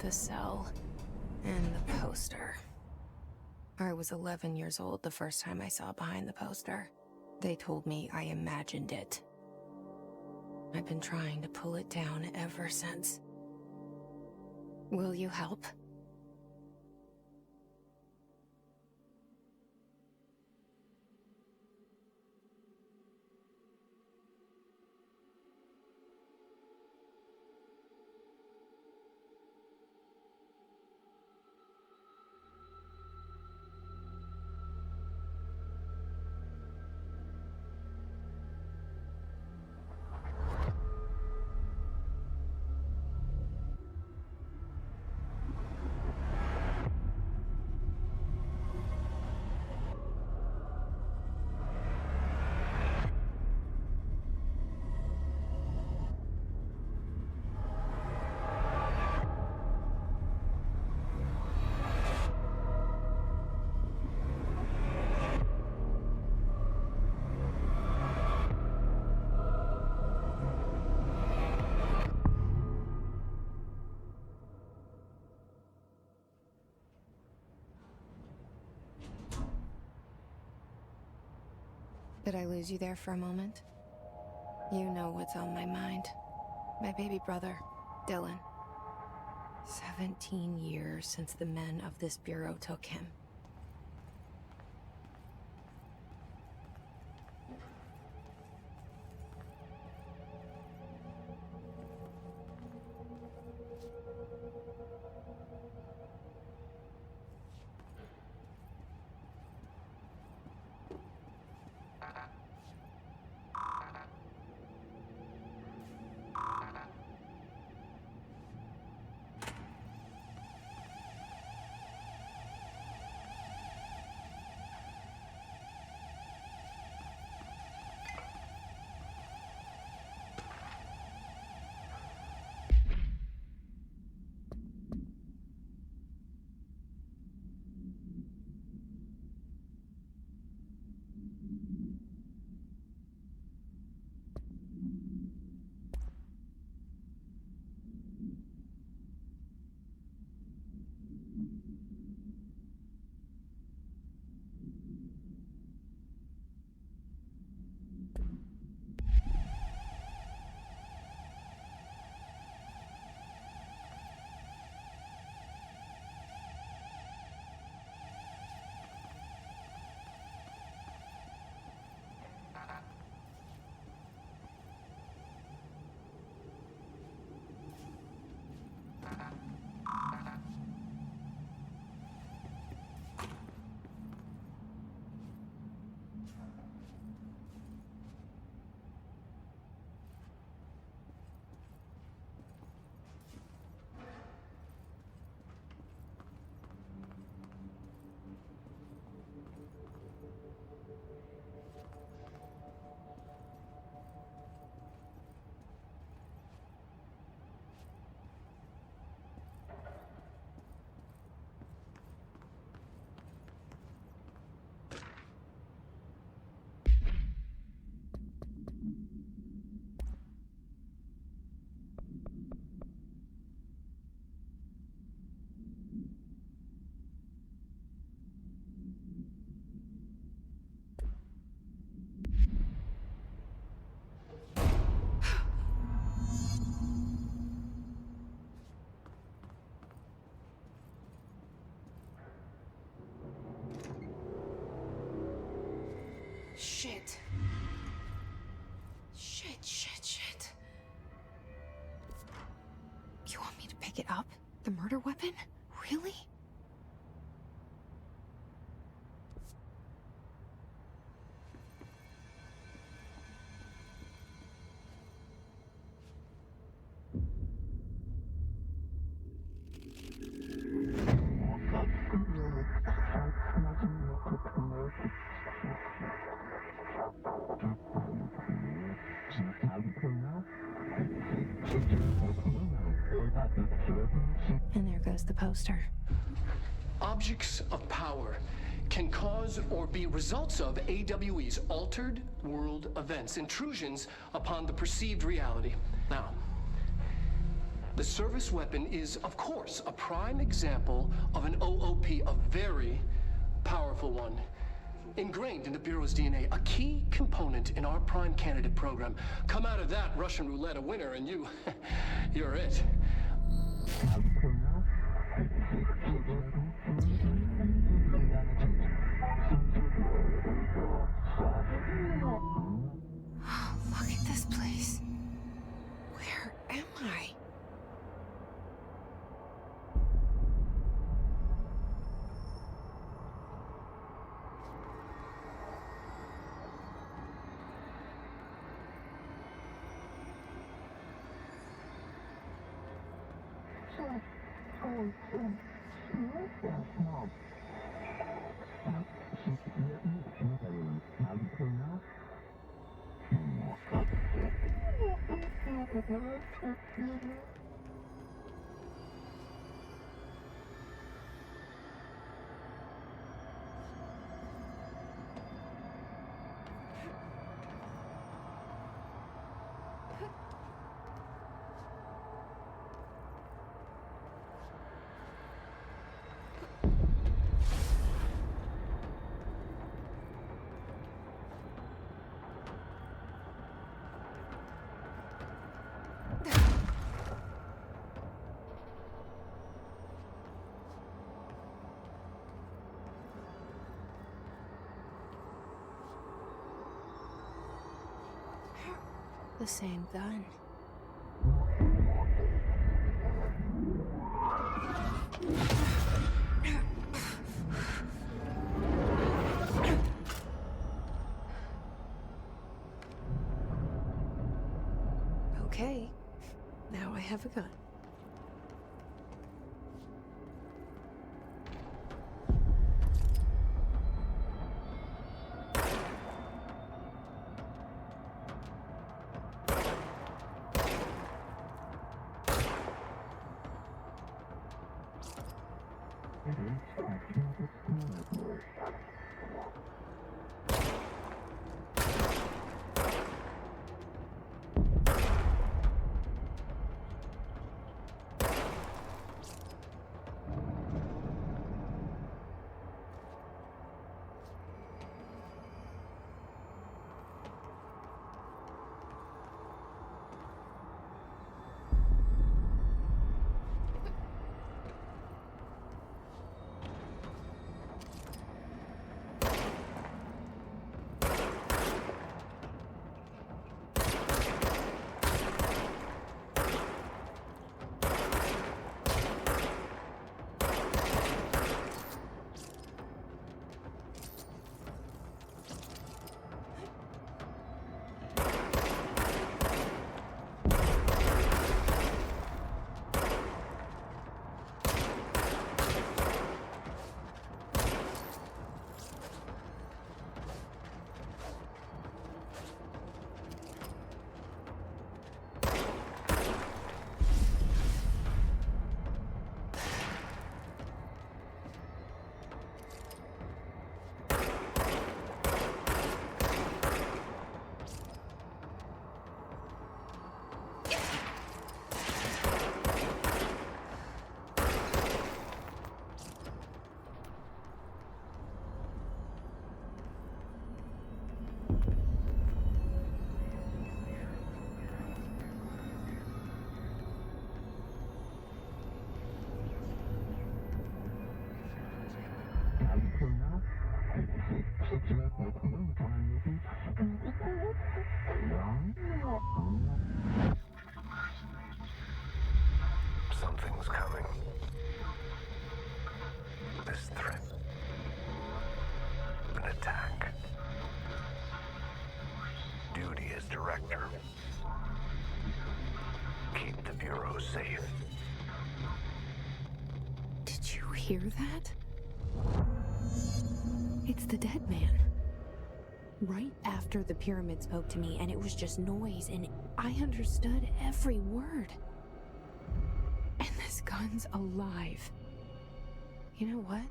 The cell. And the poster. I was 11 years old the first time I saw behind the poster. They told me I imagined it. I've been trying to pull it down ever since. Will you help? Did I lose you there for a moment? You know what's on my mind. My baby brother, Dylan. 17 years since the men of this bureau took him. Shit. Shit. You want me to pick it up? The murder weapon? Really? And there goes the poster. Objects of power can cause or be results of AWE's altered world events, intrusions upon the perceived reality. Now, The service weapon is, of course, a prime example of an OOP, a very powerful one. Ingrained in the Bureau's DNA, a key component in our prime candidate program. Come out of that Russian roulette a winner and you're it. Look at this place. Where am I? The same gun. Okay, now I have a gun. Something's coming. This threat. An attack. Duty as director. Keep the Bureau safe. Did you hear that? It's the dead man. Right after the pyramid spoke to me, and it was just noise, and I understood every word. And this gun's alive. You know what?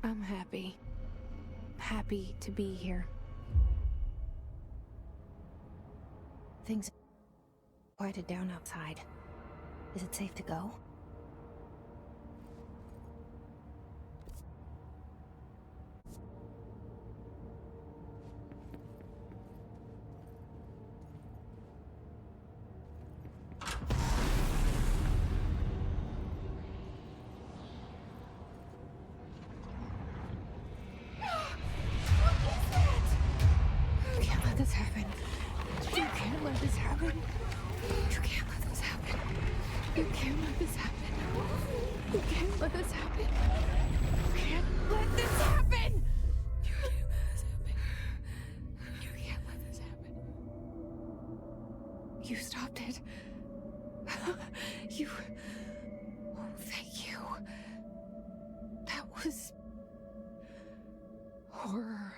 I'm happy. Happy to be here. Things quieted down outside. Is it safe to go? You can't let this happen. You can't let this happen. You can't let this happen. You can't let this happen. You can't let this happen. You can't let this happen. You can't let this happen. You can't let this happen. You stopped it. You. Oh, thank you. That was horror.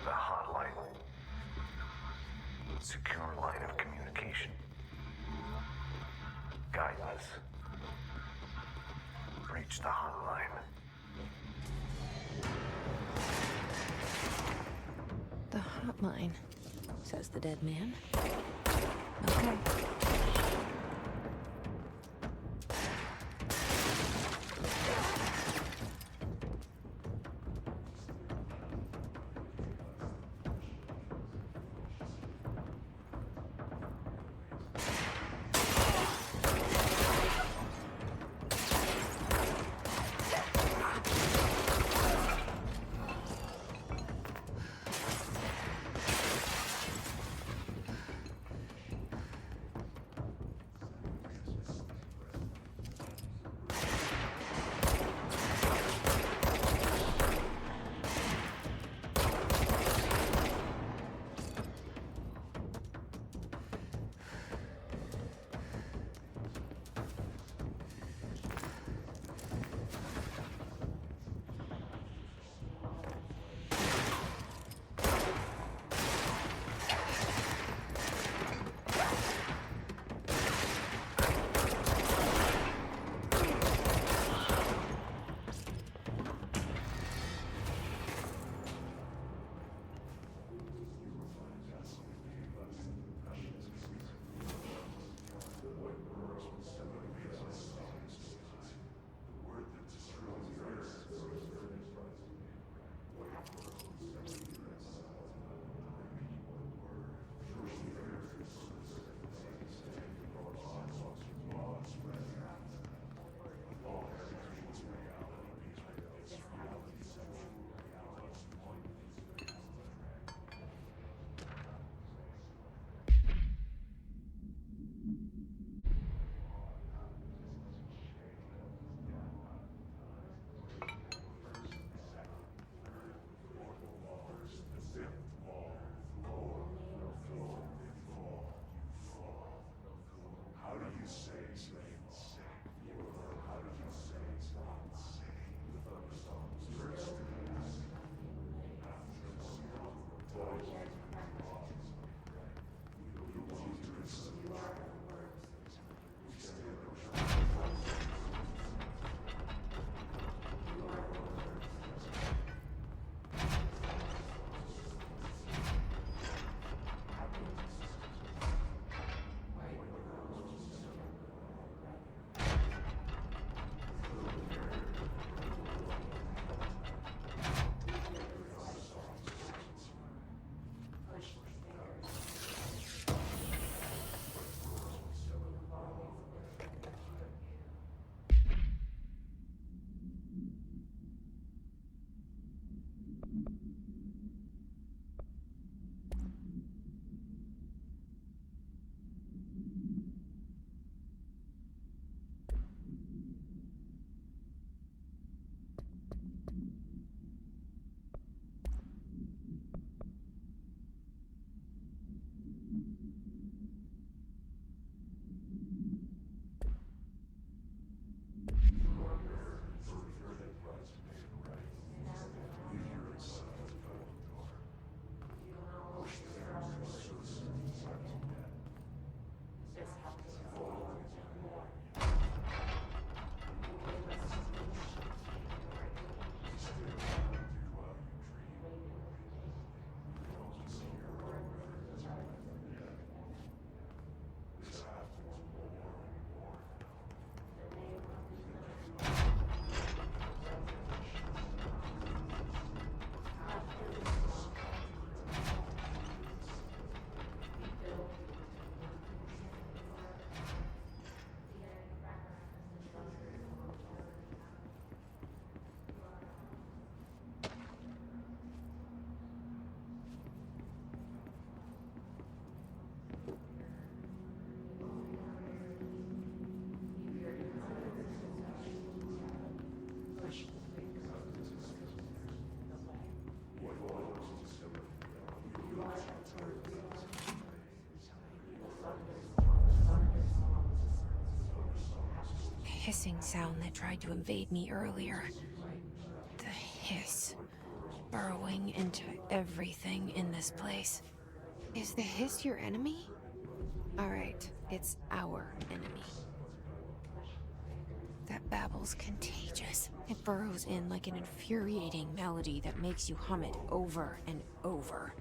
The hotline. Secure line of communication. Guidance. Reach the hotline. The hotline, says the dead man. Okay. hissing sound that tried to invade me earlier. The hiss, burrowing into everything in this place. Is the hiss your enemy? Alright, it's our enemy. That babble's contagious. It burrows in like an infuriating melody that makes you hum it over and over.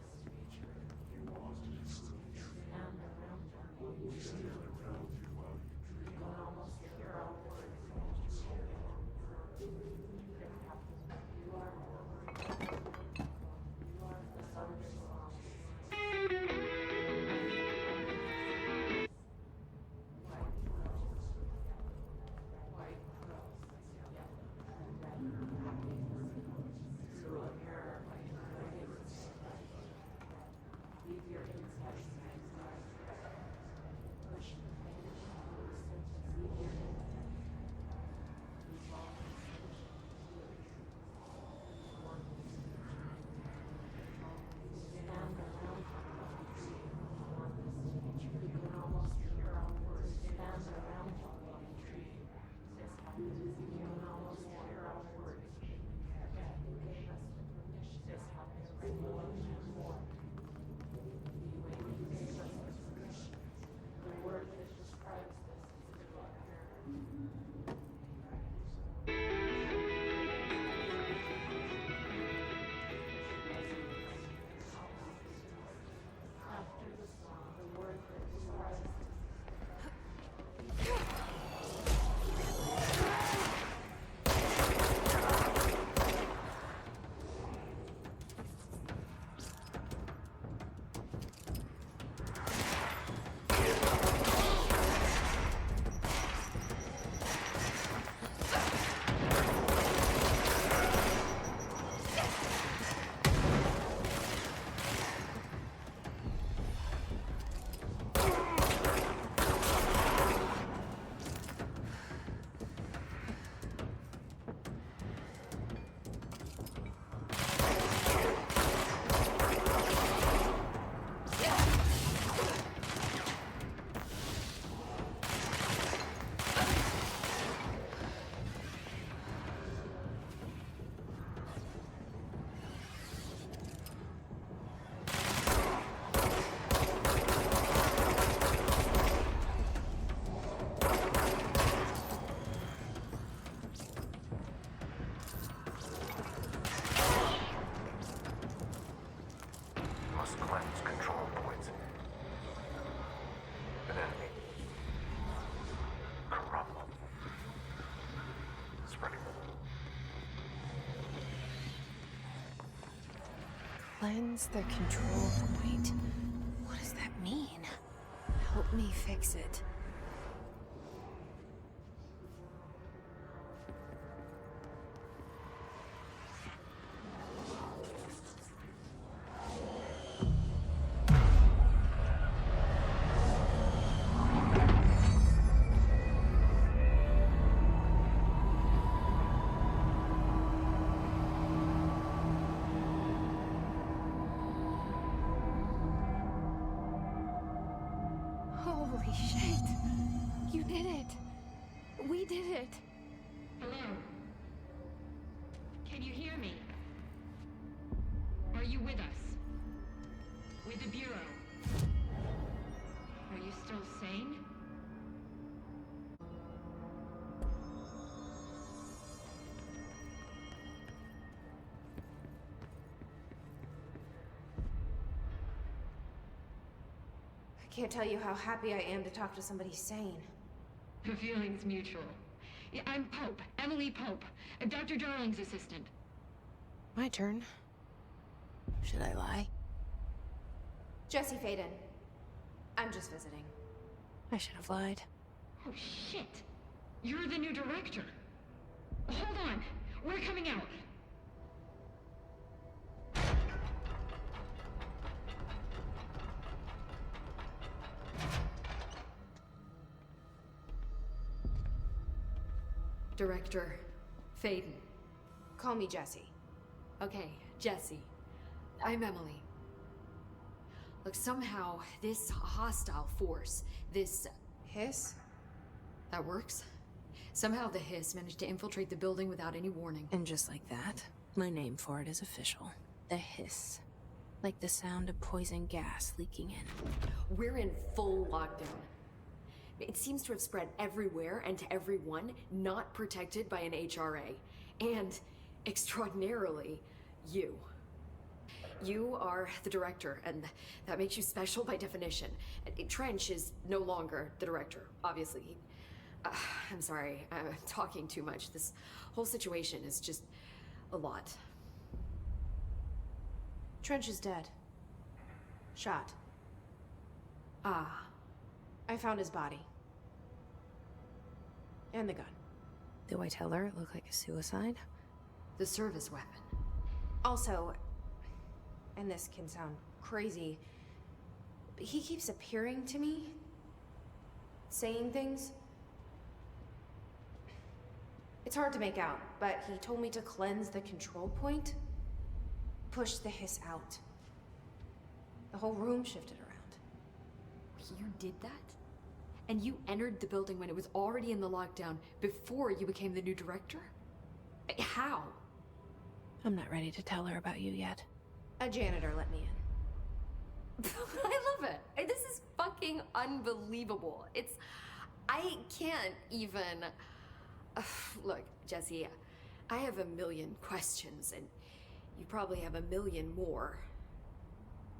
Cleanse the control point. What does that mean? Help me fix it. Holy shit! You did it! We did it! Hello? Can you hear me? Are you with us? With the Bureau? Are you still sane? I can't tell you how happy I am to talk to somebody sane. The feeling's mutual. Yeah, I'm Pope, Emily Pope, Dr. Darling's assistant. My turn. Should I lie? Jesse Faden. I'm just visiting. I should have lied. Oh, shit. You're the new director. Hold on. We're coming out. Director Faden. Call me Jesse. Okay, Jesse. I'm Emily. Look, somehow this hostile force, this... Hiss? that works? Somehow the hiss managed to infiltrate the building without any warning. And just like that, my name for it is official. The hiss. Like the sound of poison gas leaking in. We're in full lockdown. It seems to have spread everywhere and to everyone not protected by an HRA. And, extraordinarily, you. You are the director, and that makes you special by definition. Trench is no longer the director, obviously. I'm sorry, I'm talking too much. This whole situation is just a lot. Trench is dead. Shot. Ah. I found his body. And the gun. Do I tell her it looked like a suicide? The service weapon. Also, and this can sound crazy, but he keeps appearing to me, saying things. It's hard to make out, but he told me to cleanse the control point, push the hiss out. The whole room shifted around. You did that? And you entered the building when it was already in the lockdown before you became the new director? How? I'm not ready to tell her about you yet. A janitor let me in. I love it. This is fucking unbelievable. I can't even... Look, Jesse, I have a million questions, and you probably have a million more.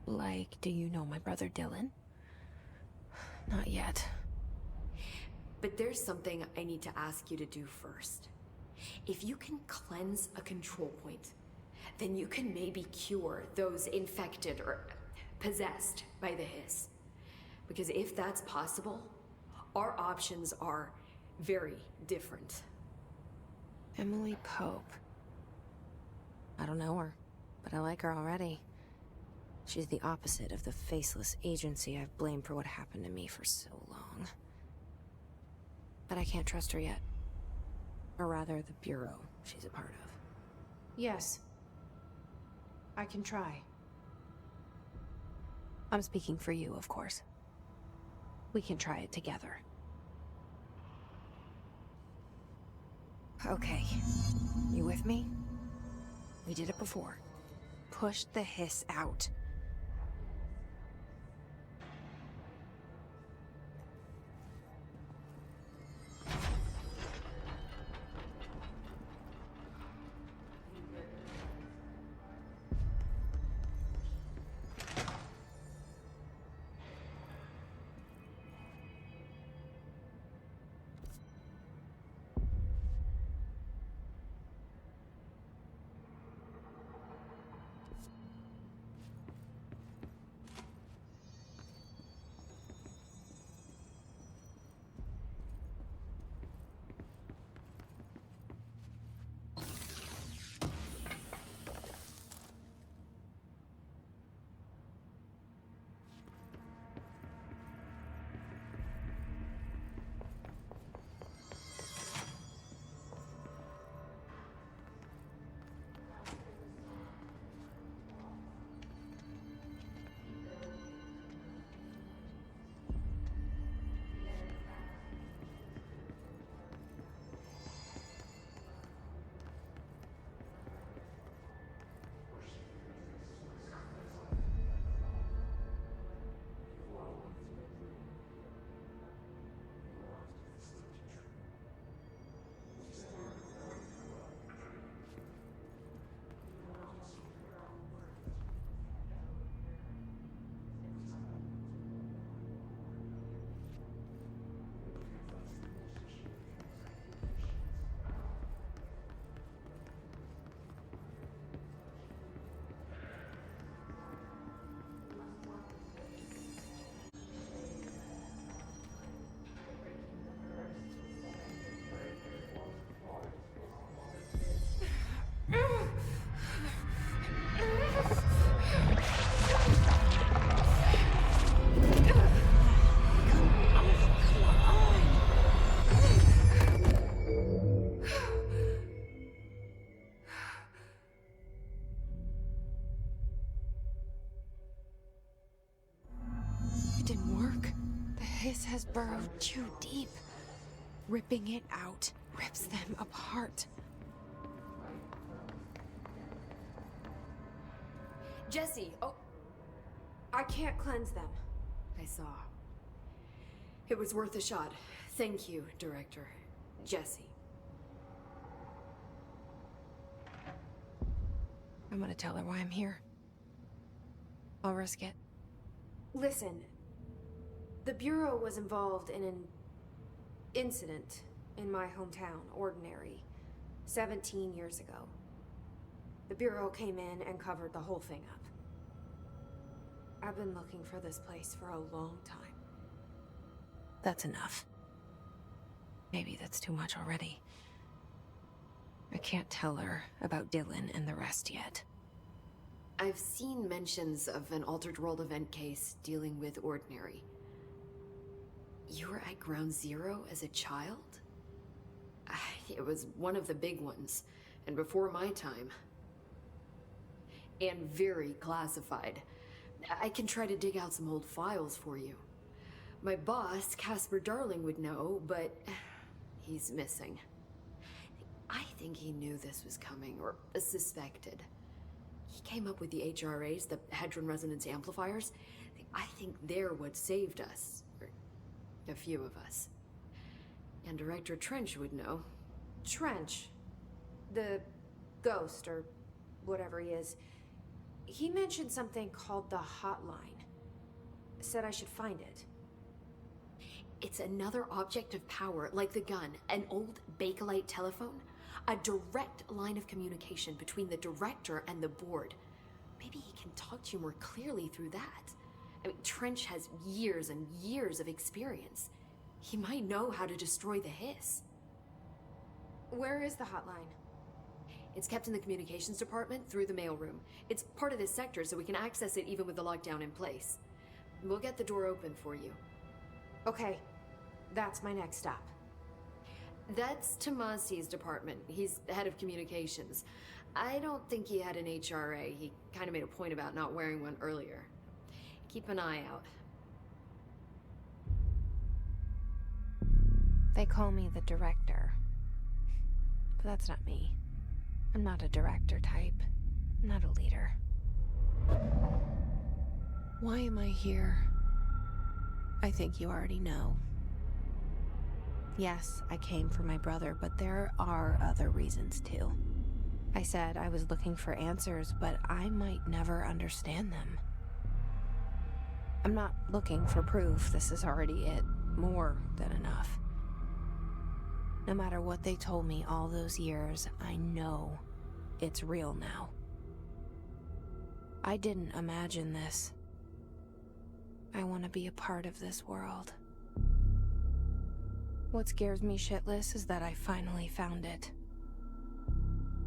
Like, do you know my brother Dylan? Not yet. But there's something I need to ask you to do first. If you can cleanse a control point, then you can maybe cure those infected or possessed by the hiss. Because if that's possible, our options are very different. Emily Pope. I don't know her, but I like her already. She's the opposite of the faceless agency I've blamed for what happened to me for so long. But I can't trust her yet. Or rather, the bureau she's a part of. Yes. I can try. I'm speaking for you, of course. We can try it together. Okay. You with me? We did it before. Push the hiss out. It didn't work. The hiss has burrowed too deep. Ripping it out rips them apart. Jesse! Oh, I can't cleanse them. I saw. It was worth a shot. Thank you, Director. Jesse. I'm gonna tell her why I'm here. I'll risk it. Listen, the Bureau was involved in an incident in my hometown, Ordinary, 17 years ago. The Bureau came in and covered the whole thing up. I've been looking for this place for a long time. That's enough. Maybe that's too much already. I can't tell her about Dylan and the rest yet. I've seen mentions of an Altered World event case dealing with Ordinary. You were at Ground Zero as a child? It was one of the big ones, and before my time. And very classified. I can try to dig out some old files for you. My boss, Casper Darling, would know, but he's missing. I think he knew this was coming, or suspected. He came up with the HRAs, the Hadron Resonance Amplifiers. I think they're what saved us. Or a few of us. And Director Trench would know. Trench, the ghost, or whatever he is, he mentioned something called the Hotline. Said I should find it. It's another object of power, like the gun, an old Bakelite telephone. A direct line of communication between the director and the board. Maybe he can talk to you more clearly through that. I mean, Trench has years and years of experience. He might know how to destroy the hiss. Where is the hotline? It's kept in the communications department through the mailroom. It's part of this sector, so we can access it even with the lockdown in place. We'll get the door open for you. Okay, that's my next stop. That's Tomasi's department. He's head of communications. I don't think he had an HRA. He kind of made a point about not wearing one earlier. Keep an eye out. They call me the director. But that's not me. I'm not a director type. I'm not a leader. Why am I here? I think you already know. Yes, I came for my brother, but there are other reasons too. I said I was looking for answers, but I might never understand them. I'm not looking for proof. This is already it. More than enough. No matter what they told me all those years, I know it's real now. I didn't imagine this. I want to be a part of this world. What scares me shitless is that I finally found it.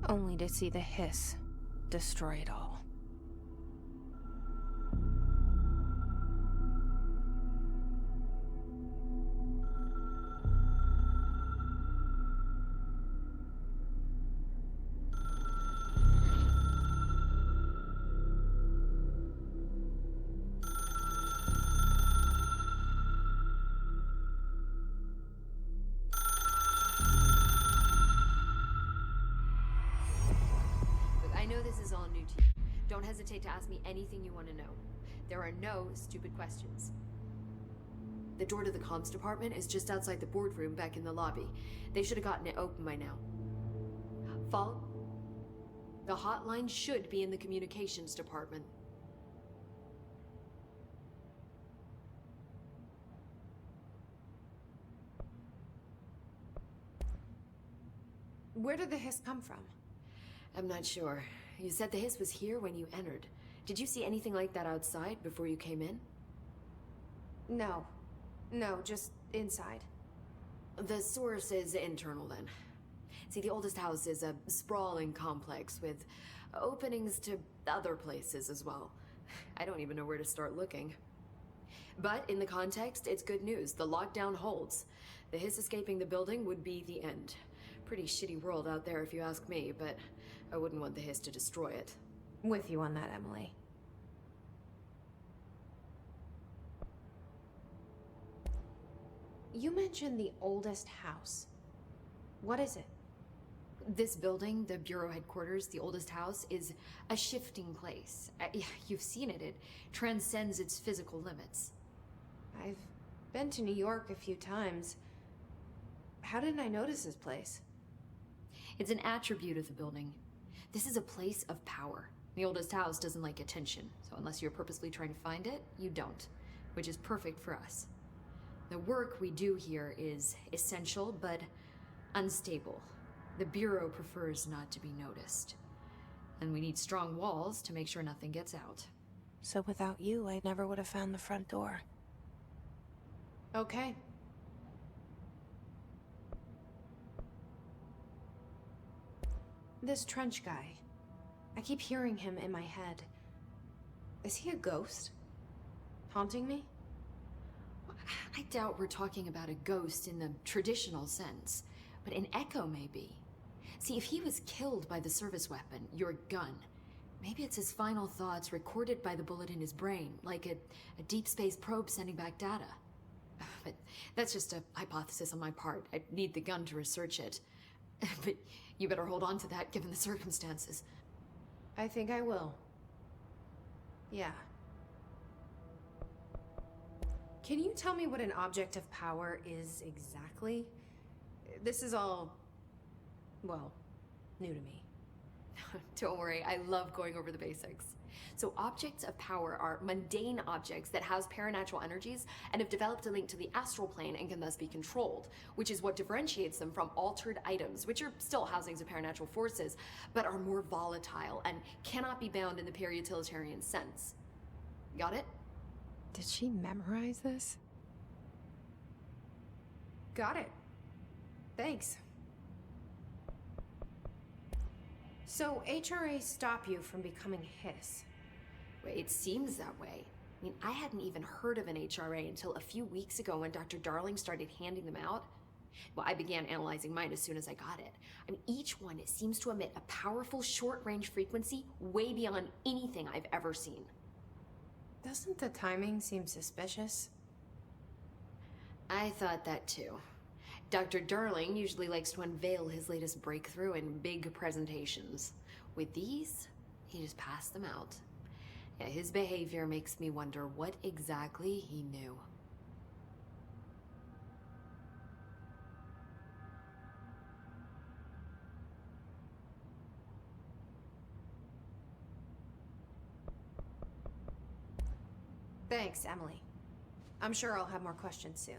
Only to see the hiss destroy it all. Don't hesitate to ask me anything you want to know. There are no stupid questions. The door to the comms department is just outside the boardroom back in the lobby. They should have gotten it open by now. Fall, the hotline should be in the communications department. Where did the hiss come from? I'm not sure. You said the hiss was here when you entered. Did you see anything like that outside before you came in? No. No, just inside. The source is internal then. See, the oldest house is a sprawling complex with openings to other places as well. I don't even know where to start looking. But in the context, it's good news. The lockdown holds. The hiss escaping the building would be the end. Pretty shitty world out there if you ask me, but I wouldn't want the hiss to destroy it. With you on that, Emily. You mentioned the oldest house. What is it? This building, the Bureau headquarters, the oldest house, is a shifting place. Yeah, you've seen it. It transcends its physical limits. I've been to New York a few times. How didn't I notice this place? It's an attribute of the building. This is a place of power. The oldest house doesn't like attention, so unless you're purposely trying to find it, you don't, which is perfect for us. The work we do here is essential, but unstable. The Bureau prefers not to be noticed. And we need strong walls to make sure nothing gets out. So without you, I never would have found the front door. Okay. This Trench guy. I keep hearing him in my head. Is he a ghost? Haunting me? I doubt we're talking about a ghost in the traditional sense, but an echo maybe. See, if he was killed by the service weapon, your gun, maybe it's his final thoughts recorded by the bullet in his brain, like a deep space probe sending back data. But that's just a hypothesis on my part. I'd need the gun to research it. But you better hold on to that given the circumstances. I think I will. Yeah. Can you tell me what an object of power is exactly? This is all, well, new to me. Don't worry, I love going over the basics. So objects of power are mundane objects that house paranatural energies and have developed a link to the astral plane and can thus be controlled, which is what differentiates them from altered items, which are still housings of paranatural forces, but are more volatile and cannot be bound in the peri-utilitarian sense. Got it? Did she memorize this? Got it. Thanks. So HRA stop you from becoming Hiss? It seems that way. I mean, I hadn't even heard of an HRA until a few weeks ago when Dr. Darling started handing them out. Well, I began analyzing mine as soon as I got it. I mean, each one seems to emit a powerful short-range frequency way beyond anything I've ever seen. Doesn't the timing seem suspicious? I thought that too. Dr. Darling usually likes to unveil his latest breakthrough in big presentations. With these, he just passed them out. Yeah, his behavior makes me wonder what exactly he knew. Thanks, Emily. I'm sure I'll have more questions soon.